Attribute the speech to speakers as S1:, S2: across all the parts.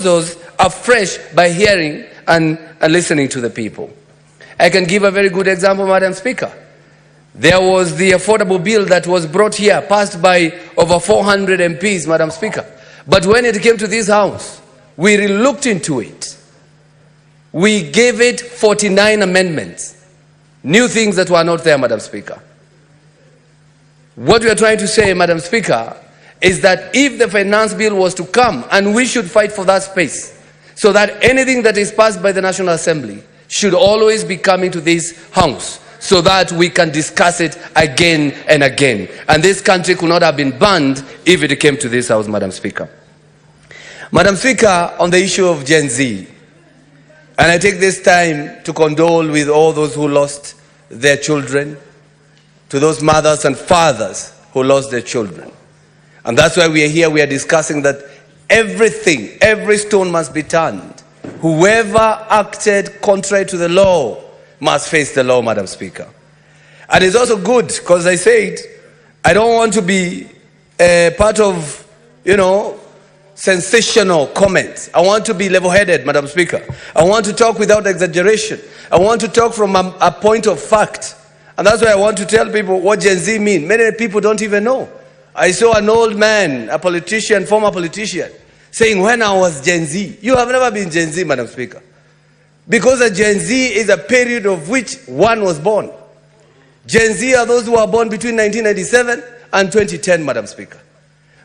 S1: those afresh by hearing and listening to the people. I can give a very good example, Madam Speaker. There was the affordable bill that was brought here, passed by over 400 MPs, Madam Speaker. But when it came to this House, we looked into it. We gave it 49 amendments, new things that were not there, Madam Speaker. What we are trying to say, Madam Speaker, is that if the finance bill was to come, and we should fight for that space, so that anything that is passed by the National Assembly should always be coming to this House, so that we can discuss it again and again. And this country could not have been banned if it came to this House, Madam Speaker. Madam Speaker, on the issue of Gen Z, and I take this time to condole with all those who lost their children, to those mothers and fathers who lost their children. And that's why we are here. We are discussing that everything, every stone must be turned. Whoever acted contrary to the law must face the law, Madam Speaker. And it's also good, because I said, I don't want to be part of, sensational comments. I want to be level-headed, Madam Speaker. I want to talk without exaggeration. I want to talk from a point of fact. And that's why I want to tell people what Gen Z mean. Many people don't even know. I saw an old man, a politician, former politician, saying, when I was Gen Z. You have never been Gen Z, Madam Speaker. Because a Gen Z is a period of which one was born. Gen Z are those who were born between 1997 and 2010, Madam Speaker.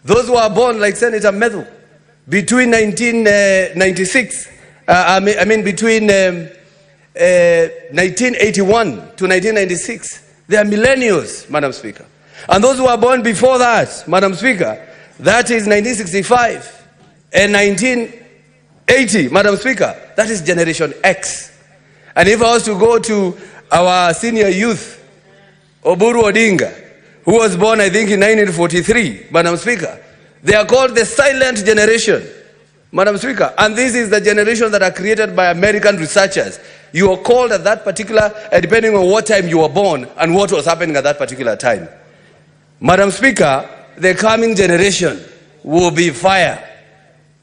S1: Those who are born, like Senator Medhu, between 1996, between 1981 to 1996, they are millennials, Madam Speaker. And those who are born before that, Madam Speaker, that is 1965 and 1980, Madam Speaker, that is Generation X. And if I was to go to our senior youth, Oburu Odinga, who was born, I think, in 1943, Madam Speaker, they are called the silent generation, Madam Speaker. And this is the generation that are created by American researchers. You are called at that particular, depending on what time you were born and what was happening at that particular time. Madam Speaker, the coming generation will be fire,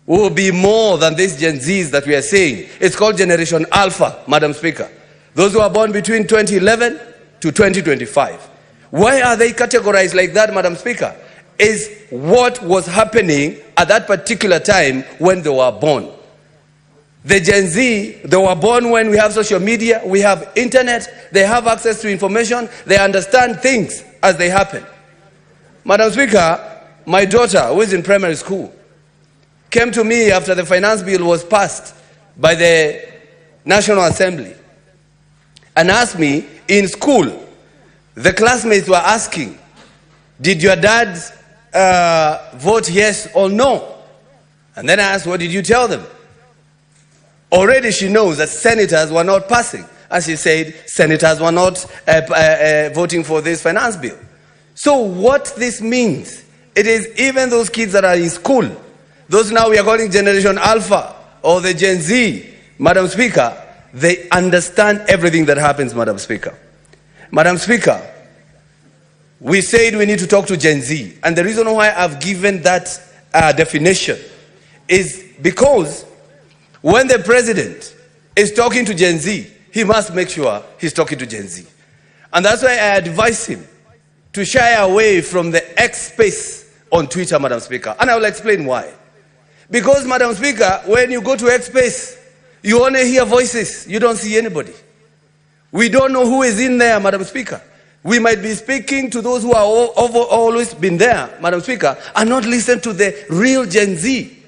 S1: will be more than these Gen Zs that we are saying. It's called Generation Alpha, Madam Speaker. Those who are born between 2011 to 2025. Why are they categorized like that, Madam Speaker? Is what was happening at that particular time when they were born. The Gen Z, they were born when we have social media, we have internet, they have access to information, they understand things as they happen. Madam Speaker, my daughter, who is in primary school, came to me after the finance bill was passed by the National Assembly and asked me, in school, the classmates were asking, did your dad vote yes or no? And then I asked, what did you tell them? Already she knows that senators were not passing. As she said, senators were not voting for this finance bill. So what this means, it is even those kids that are in school, those now we are calling Generation Alpha or the Gen Z, Madam Speaker, they understand everything that happens, Madam Speaker. Madam Speaker, we said we need to talk to Gen Z. And the reason why I've given that definition is because when the president is talking to Gen Z, he must make sure he's talking to Gen Z. And that's why I advise him to shy away from the X space on Twitter, Madam Speaker. And I will explain why. Because, Madam Speaker, when you go to X space, you only hear voices. You don't see anybody. We don't know who is in there, Madam Speaker. We might be speaking to those who are always been there, Madam Speaker, and not listen to the real Gen Z.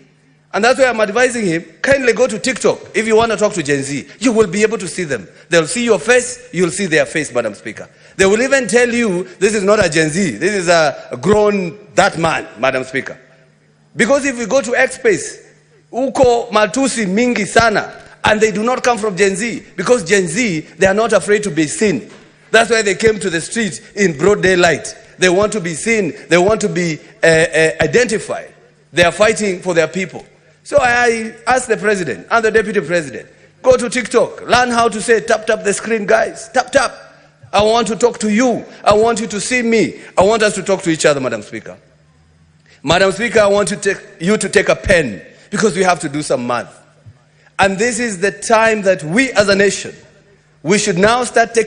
S1: And that's why I'm advising him, kindly go to TikTok. If you want to talk to Gen Z, you will be able to see them. They'll see your face, you'll see their face, Madam Speaker. They will even tell you, this is not a Gen Z, this is a grown, that man, Madam Speaker. Because if we go to X Space, uko matusi mingi sana, and they do not come from Gen Z, because Gen Z, they are not afraid to be seen. That's why they came to the streets in broad daylight. They want to be seen. They want to be identified. They are fighting for their people. So I asked the president and the deputy president, go to TikTok. Learn how to say, tap, tap the screen, guys. Tap, tap. I want to talk to you. I want you to see me. I want us to talk to each other, Madam Speaker. Madam Speaker, I want you to take a pen, because we have to do some math. And this is the time that we as a nation, we should now start taking